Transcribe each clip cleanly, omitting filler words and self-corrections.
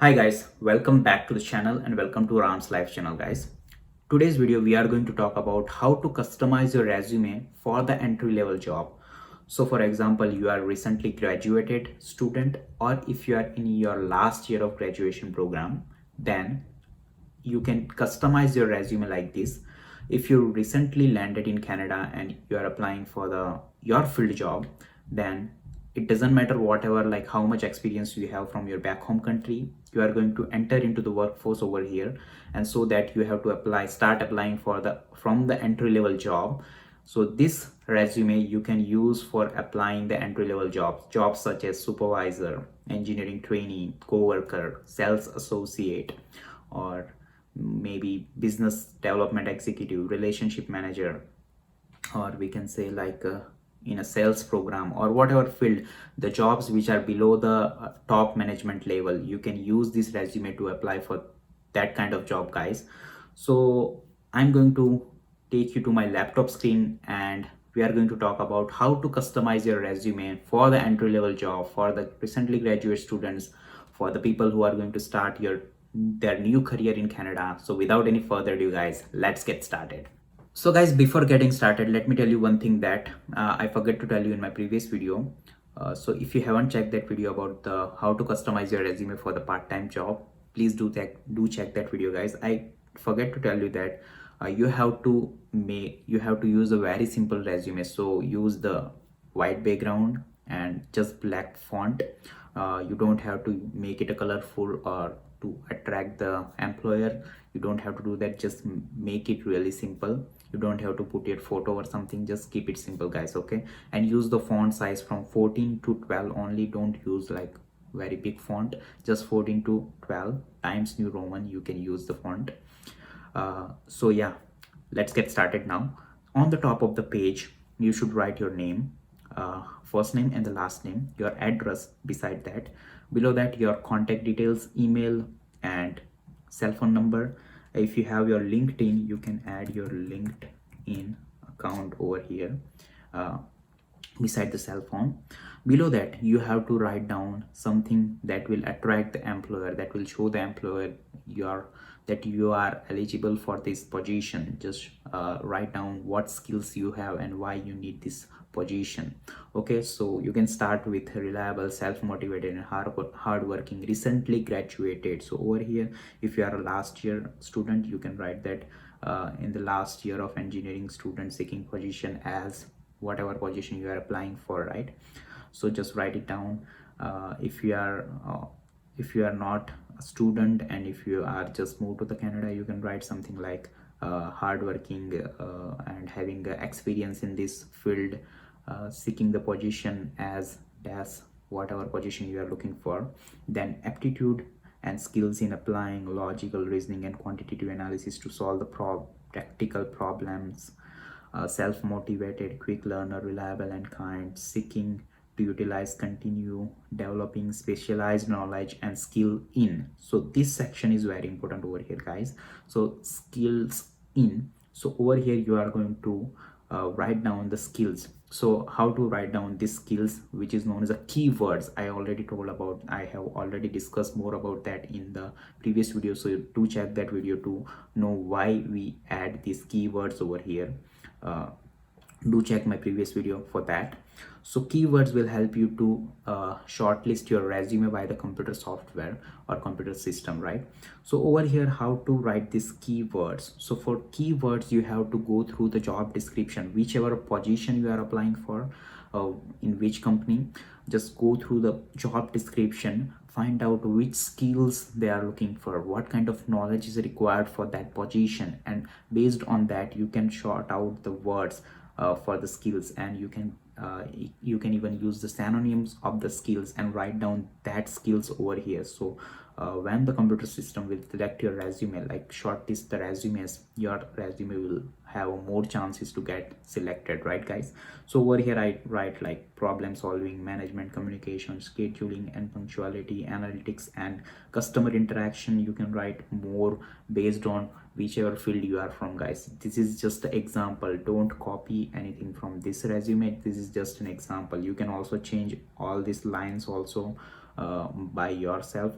Hi guys, welcome back to the channel and welcome to Ram's Life channel guys. Today's video we are going to talk about how to customize your resume for the entry level job. So for example, you are recently graduated student or if you are in your last year of graduation program, then you can customize your resume like this. If you recently landed in Canada and you are applying for the your field job, then it doesn't matter whatever like how much experience you have from your back home country, you are going to enter into the workforce over here, and so that you have to start applying for the from the entry level job. So this resume you can use for applying the entry level jobs such as supervisor, engineering trainee, co-worker, sales associate, or maybe business development executive, relationship manager, or we can say like in a sales program or whatever field, the jobs which are below the top management level, you can use this resume to apply for that kind of job guys. So I'm going to take you to my laptop screen and we are going to talk about how to customize your resume for the entry level job, for the recently graduate students, for the people who are going to start their new career in Canada. So without any further ado guys, let's get started. So guys, before getting started, let me tell you one thing that I forgot to tell you in my previous video. So if you haven't checked that video about the how to customize your resume for the part-time job, please do check that video guys. I forget to tell you that you have to use a very simple resume. So use the white background and just black font. You don't have to make it a colorful or to attract the employer. You don't have to do that. Just make it really simple. You don't have to put your photo or something. Just keep it simple guys, okay? And use the font size from 14 to 12 only. Don't use like very big font. Just 14 to 12 Times New Roman. You can use the font. So yeah, let's get started now. On the top of the page you should write your name, first name and the last name, your address beside that, below that your contact details, email and cell phone number. If you have your LinkedIn, you can add your LinkedIn account over here, uh, beside the cell phone. Below that you have to write down something that will attract the employer, that will show the employer your that you are eligible for this position. Just write down what skills you have and why you need this position. Okay, so you can start with reliable, self-motivated and hardworking, recently graduated. So over here, if you are a last year student, you can write that in the last year of engineering student seeking position as whatever position you are applying for, right? So just write it down. If you are not a student and if you are just moved to the Canada, you can write something like hardworking and having experience in this field, seeking the position as whatever position you are looking for. Then aptitude and skills in applying logical reasoning and quantitative analysis to solve the practical problems. Self-motivated, quick learner, reliable and kind, seeking to utilize, continue developing specialized knowledge and skill in. So this section is very important over here guys. So skills in, so over here you are going to write down the skills. So how to write down these skills, which is known as a keywords. I already told about, I have already discussed more about that in the previous video, so do check that video to know why we add these keywords over here. Do check my previous video for that. So keywords will help you to shortlist your resume by the computer software or computer system, right? So over here, how to write these keywords. So for keywords, you have to go through the job description, whichever position you are applying for, in which company. Just go through the job description, find out which skills they are looking for, what kind of knowledge is required for that position, and based on that you can sort out the words for the skills, and you can even use the synonyms of the skills and write down that skills over here. So when the computer system will select your resume, like shortlist the resumes, your resume will have more chances to get selected, right guys? So over here I write like problem solving, management, communication, scheduling and punctuality, analytics and customer interaction. You can write more based on whichever field you are from guys. This is just an example, don't copy anything from this resume. This is just an example. You can also change all these lines also by yourself.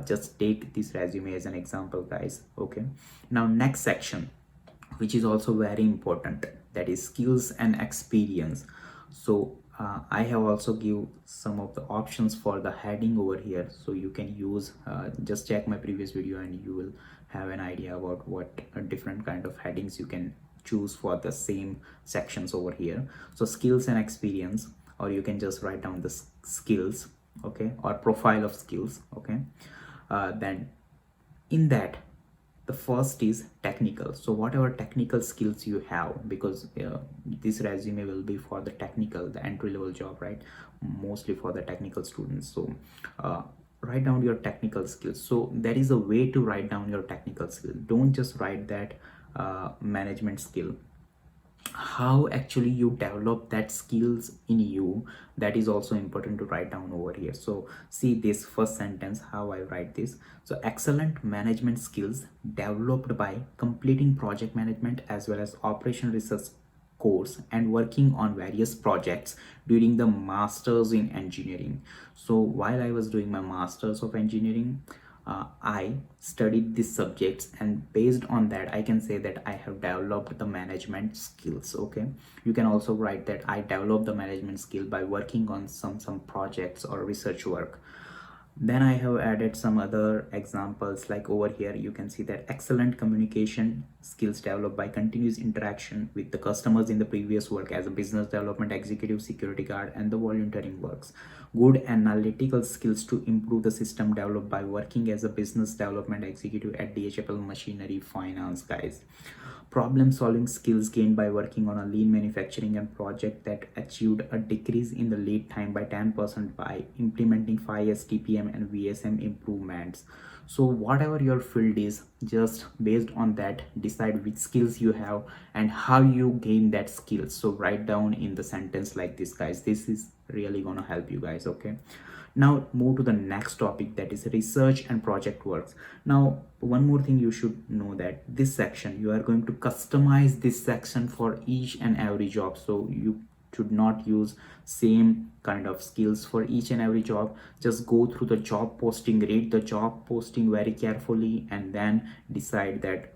just take this resume as an example, guys. Okay, now next section, which is also very important, that is skills and experience. So I have also give some of the options for the heading over here, so you can use just check my previous video and you will have an idea about what different kind of headings you can choose for the same sections over here. So skills and experience, or you can just write down the skills, okay, or profile of skills, okay. Then in that, the first is technical. So whatever technical skills you have, because this resume will be for the technical, the entry level job, right, mostly for the technical students. So write down your technical skills. So there is a way to write down your technical skill. Don't just write that management skill. How actually you develop that skills in you, that is also important to write down over here. So see this first sentence, how I write this. So excellent management skills developed by completing project management as well as operation research course and working on various projects during the masters in engineering. So while I was doing my masters of engineering, I studied these subjects, and based on that I can say that I have developed the management skills. Okay, you can also write that I developed the management skill by working on some projects or research work. Then I have added some other examples, like over here you can see that excellent communication skills developed by continuous interaction with the customers in the previous work as a business development executive, security guard, and the volunteering works. Good analytical skills to improve the system developed by working as a business development executive at DHL Machinery Finance, guys. Problem solving skills gained by working on a lean manufacturing and project that achieved a decrease in the lead time by 10% by implementing 5S TPM and VSM improvements. So whatever your field is, just based on that decide which skills you have and how you gain that skills. So write down in the sentence like this, guys. This is really gonna help you guys. Okay, now move to the next topic, that is research and project works. Now one more thing you should know, that this section you are going to customize this section for each and every job. So you should not use same kind of skills for each and every job. Just go through the job posting, read the job posting very carefully, and then decide that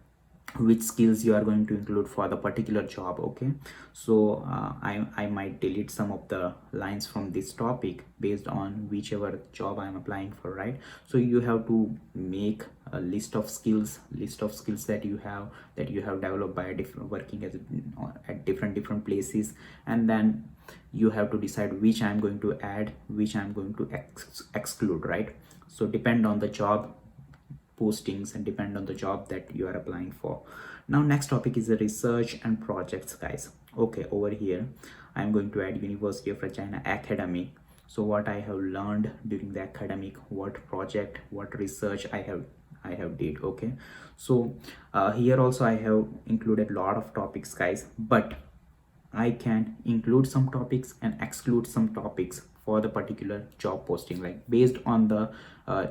which skills you are going to include for the particular job. Okay, so I might delete some of the lines from this topic based on whichever job I'm applying for, right? So you have to make a list of skills that you have developed by different working as at different places, and then you have to decide which I'm going to add, which I'm going to exclude, right? So depend on the job postings and depend on the job that you are applying for. Now next topic is the research and projects, guys. Okay, over here I'm going to add University of Regina academic. So what I have learned during the academic, what project, what research I have did. Okay, so here also I have included a lot of topics, guys, but I can include some topics and exclude some topics for the particular job posting, like based on the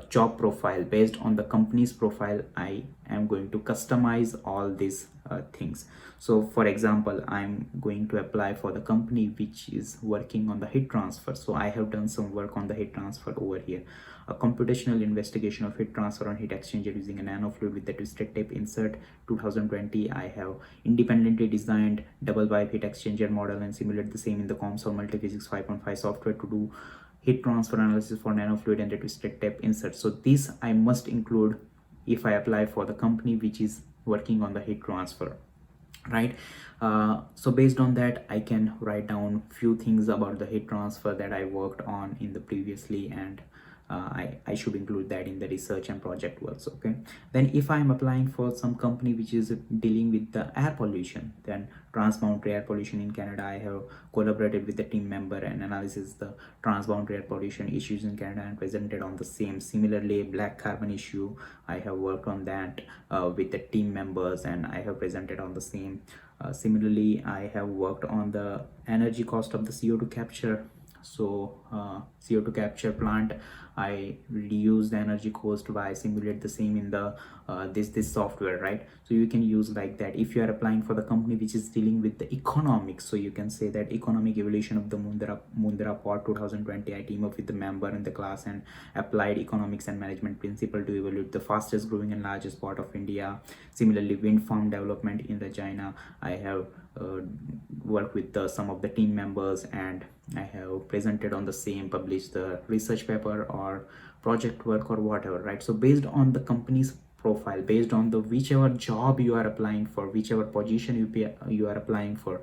job profile, based on the company's profile. I am going to customize all these things. So for example, I'm going to apply for the company which is working on the heat transfer. So I have done some work on the heat transfer over here. A computational investigation of heat transfer on heat exchanger using a nanofluid with the twisted tape insert 2020. I have independently designed double pipe heat exchanger model and simulate the same in the COMSOL Multiphysics 5.5 software to do heat transfer analysis for nanofluid and the twisted tape insert. So this I must include if I apply for the company which is working on the heat transfer, right? So based on that I can write down few things about the heat transfer that I worked on in the previously, and I should include that in the research and project works. Okay, then if I'm applying for some company which is dealing with the air pollution, then transboundary air pollution in Canada, I have collaborated with the team member and analysis the transboundary air pollution issues in Canada and presented on the same. Similarly, black carbon issue, I have worked on that with the team members and I have presented on the same. Similarly, I have worked on the energy cost of the CO2 capture. So CO2 capture plant, I reduce the energy cost by simulate the same in the this software, right? So you can use like that. If you are applying for the company which is dealing with the economics, so you can say that economic evaluation of the Mundra Pod 2020, I team up with the member in the class and applied economics and management principle to evaluate the fastest growing and largest part of India. Similarly, wind farm development in Regina, I have worked with some of the team members, and I have presented on the same, published the research paper or project work or whatever, right? So based on the company's profile, based on the whichever job you are applying for, whichever position you are applying for,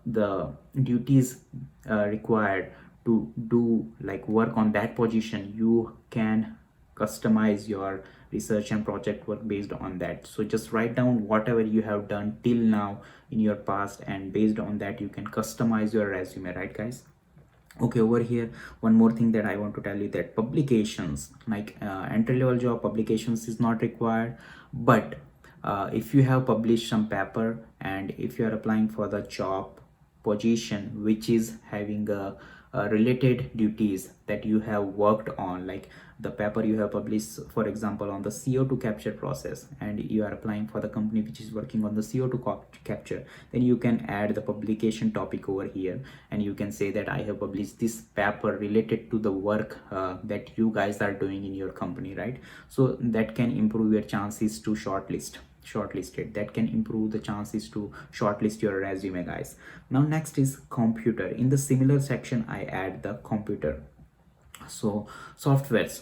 the duties required to do like work on that position, you can customize your research and project work based on that. So just write down whatever you have done till now in your past, and based on that you can customize your resume, right guys? Okay, over here one more thing that I want to tell you, that publications like entry level job publications is not required, but if you have published some paper and if you are applying for the job position which is having related duties that you have worked on, like the paper you have published for example on the CO2 capture process, and you are applying for the company which is working on the CO2 capture, then you can add the publication topic over here, and you can say that I have published this paper related to the work that you guys are doing in your company, right? So that can improve your chances to shortlisted, that can improve the chances to shortlist your resume, guys. Now next is computer. In the similar section I add the computer. So softwares,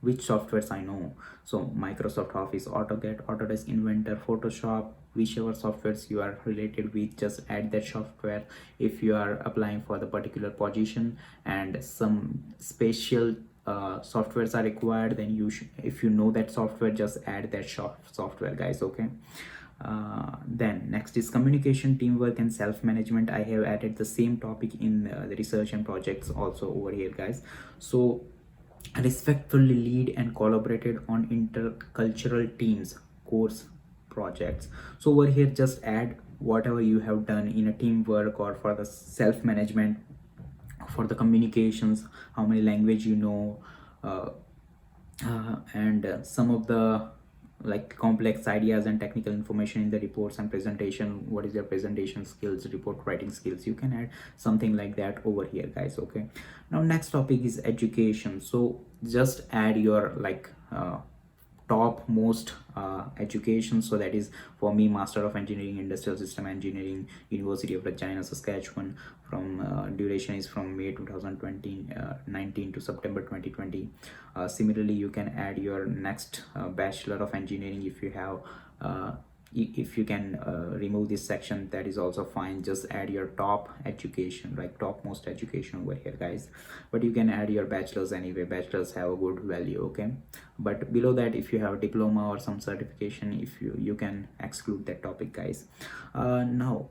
which softwares I know, so Microsoft Office, AutoCAD, Autodesk Inventor, Photoshop, whichever softwares you are related with, just add that software if you are applying for the particular position, and some special softwares are required, then you should, if you know that software, just add that software, guys. Okay. Then next is communication, teamwork and self-management. I have added the same topic in the research and projects also over here, guys. So respectfully lead and collaborated on intercultural teams, course, projects. So over here just add whatever you have done in a teamwork or for the self-management, for the communications, how many language you know, and some of the like complex ideas and technical information in the reports and presentation. What is your presentation skills, report writing skills? You can add something like that over here, guys. Okay, now next topic is education. So just add your like top most education. So that is for me, Master of Engineering, Industrial System Engineering, University of Regina, Saskatchewan. From duration is from May 2020 19 to September 2020. Similarly, you can add your next Bachelor of Engineering if you have. If you can remove this section, that is also fine. Just add your top education, like topmost education over here, guys. But you can add your bachelor's anyway. Bachelor's have a good value. Okay, but below that, if you have a diploma or some certification, if you can exclude that topic, guys. Now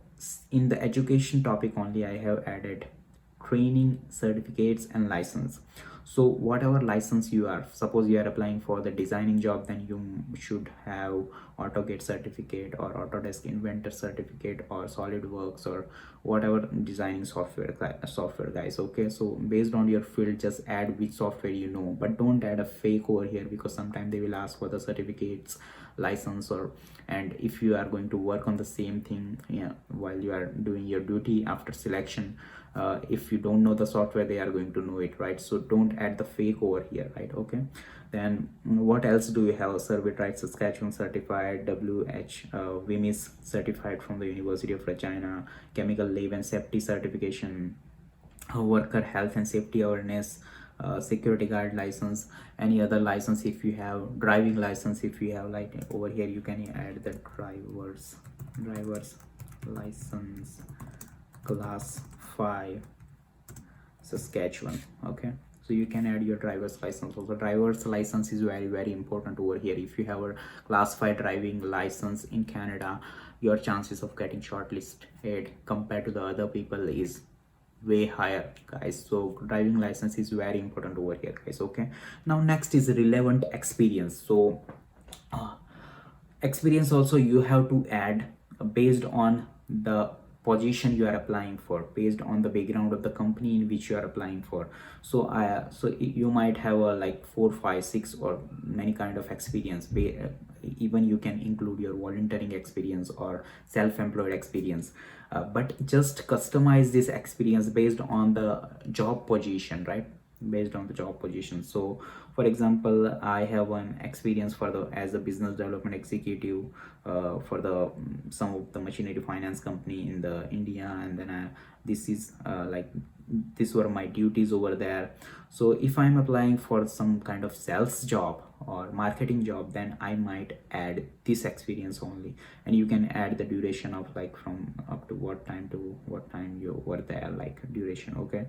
in the education topic only, I have added training, certificates and license. So whatever license you are, suppose you are applying for the designing job, then you should have AutoCAD certificate or Autodesk Inventor certificate or SolidWorks or whatever designing software, guys. Okay, so based on your field, just add which software you know, but don't add a fake over here, because sometimes they will ask for the certificates, license, or and if you are going to work on the same thing, yeah, while you are doing your duty after selection, if you don't know the software, they are going to know it, right? So don't add the fake over here, right? Okay, then what else do we have? Survey Right Saskatchewan certified, WMIS certified from the University of Regina, chemical lab and safety certification, worker health and safety awareness, security guard license, any other license. If you have driving license, if you have, like over here you can add the driver's license class 5 Saskatchewan. Okay, so you can add your driver's license also. Driver's license is very important over here. If you have a class 5 driving license in Canada, your chances of getting shortlisted compared to the other people is way higher, guys. So driving license is very important over here, guys. Okay, now next is relevant experience. So experience also you have to add based on the position you are applying for, based on the background of the company in which you are applying for. So you might have a like 4 5 6 or many kind of experience. Even you can include your volunteering experience or self-employed experience, but just customize this experience based on the job position, right? Based on the job position. So for example, I have one experience for the as a business development executive for the some of the machinery finance company in the India, and then this is like these were my duties over there. So if I'm applying for some kind of sales job or marketing job, then I might add this experience only, and you can add the duration of like from up to what time you were there, like duration. Okay.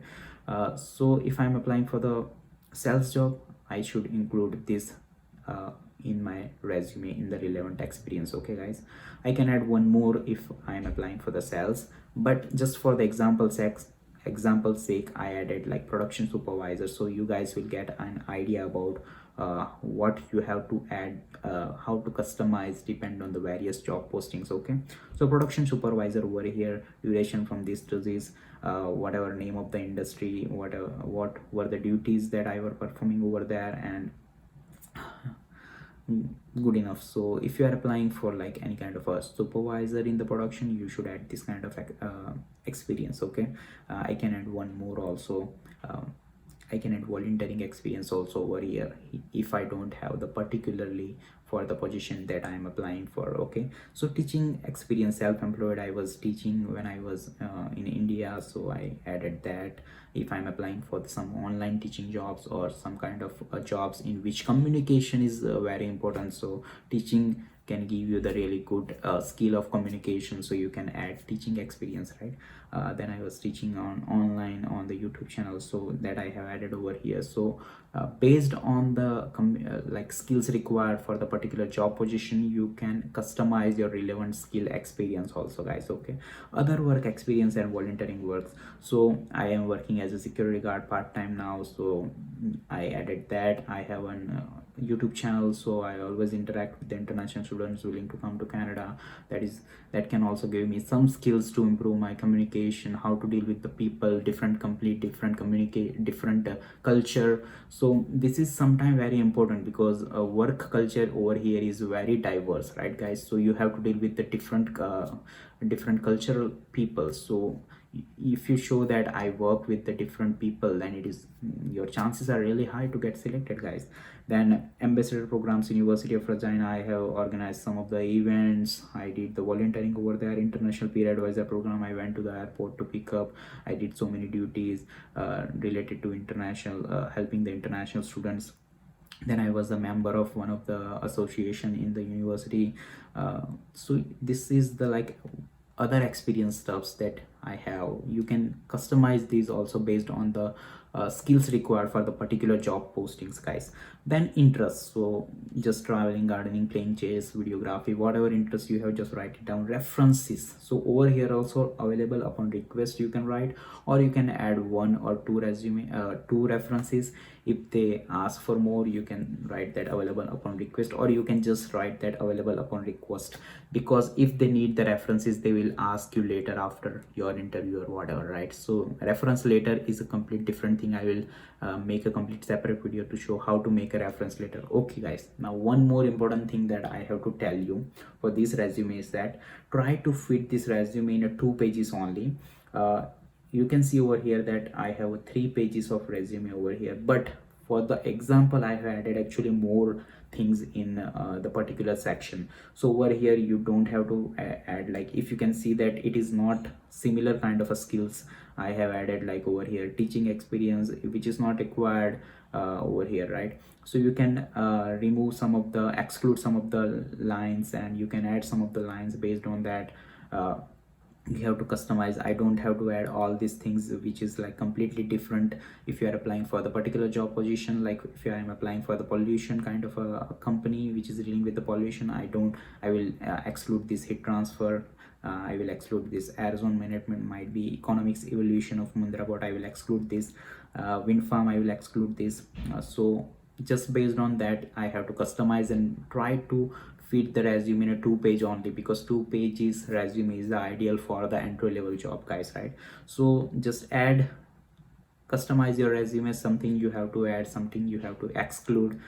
So if I'm applying for the sales job, I should include this uh, in my resume in the relevant experience. Okay guys, I can add one more if I'm applying for the sales, but just for the example sake, I added like production supervisor, so you guys will get an idea about what you have to add, how to customize depend on the various job postings. Okay, so production supervisor over here, duration from this to this, whatever name of the industry, what were the duties that I were performing over there, and good enough. So if you are applying for like any kind of a supervisor in the production, you should add this kind of experience. Okay, I can add one more also. I can add volunteering experience also over here if I don't have the particularly for the position that I am applying for. Okay, so teaching experience, self-employed, I was teaching when I was in India, so I added that. If I'm applying for some online teaching jobs or some kind of jobs in which communication is very important, so teaching can give you the really good skill of communication, so you can add teaching experience, right? Then I was teaching on online on the YouTube channel, so that I have added over here. So based on the like skills required for the particular job position, you can customize your relevant skill experience also guys. Okay, other work experience and volunteering works. So I am working as a security guard part-time now, so I added that. I have an YouTube channel, so I always interact with the international students willing to come to Canada. That can also give me some skills to improve my communication, how to deal with the people, different communicate, different culture. So this is sometimes very important because work culture over here is very diverse, right guys? So you have to deal with the different cultural people. So if you show that I work with the different people, then it is your chances are really high to get selected guys. Then ambassador programs, University of Regina, I have organized some of the events. I did the volunteering over there. International peer advisor program, I went to the airport to pick up. I did so many duties related to international helping the international students. Then I was a member of one of the association in the university. So this is the like other experience stuffs that I have. You can customize these also based on the skills required for the particular job postings guys. Then interests, so just traveling, gardening, playing chess, videography, whatever interest you have, just write it down. References, so over here also available upon request you can write, or you can add one or two references. If they ask for more, you can write that available upon request, or you can just write that available upon request, because if they need the references, they will ask you later after your interview or whatever, right? So reference later is a complete different thing. I will make a complete separate video to show how to make a reference letter. Okay guys, now one more important thing that I have to tell you for this resume is that try to fit this resume in a 2 pages only. You can see over here that I have 3 pages of resume over here, but for the example I have added actually more things in the particular section. So over here you don't have to add, like if you can see that it is not similar kind of a skills I have added, like over here teaching experience which is not required over here, right? So you can exclude some of the lines, and you can add some of the lines based on that. You have to customize. I don't have to add all these things which is like completely different. If you are applying for the particular job position, like if I am applying for the pollution kind of a company which is dealing with the pollution, I will exclude this heat transfer. I will exclude this air zone management, might be economics evolution of Mundrabot, I will exclude this wind farm, I will exclude this. So just based on that I have to customize and try to fit the resume in a 2 page only, because 2 pages resume is the ideal for the entry level job, guys, right? So just add, customize your resume, something you have to add, something you have to exclude.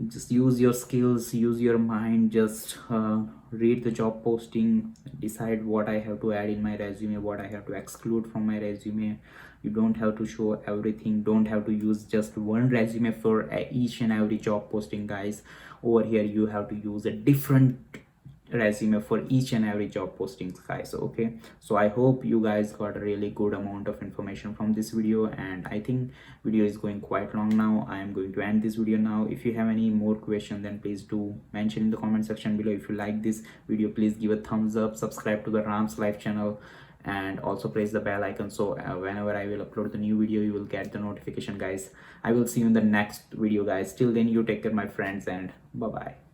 Just use your skills, use your mind, just read the job posting, decide what I have to add in my resume, what I have to exclude from my resume. You don't have to show everything, don't have to use just one resume for each and every job posting, guys. Over here you have to use a different resume for each and every job postings, guys. Okay, so I hope you guys got a really good amount of information from this video, and I think video is going quite long now. I am going to end this video now. If you have any more question, then please do mention in the comment section below. If you like this video, please give a thumbs up, subscribe to the Ram's Life channel, and also press the bell icon, so whenever I will upload the new video, you will get the notification, guys. I will see you in the next video, guys. Till then, you take care, my friends, and bye bye.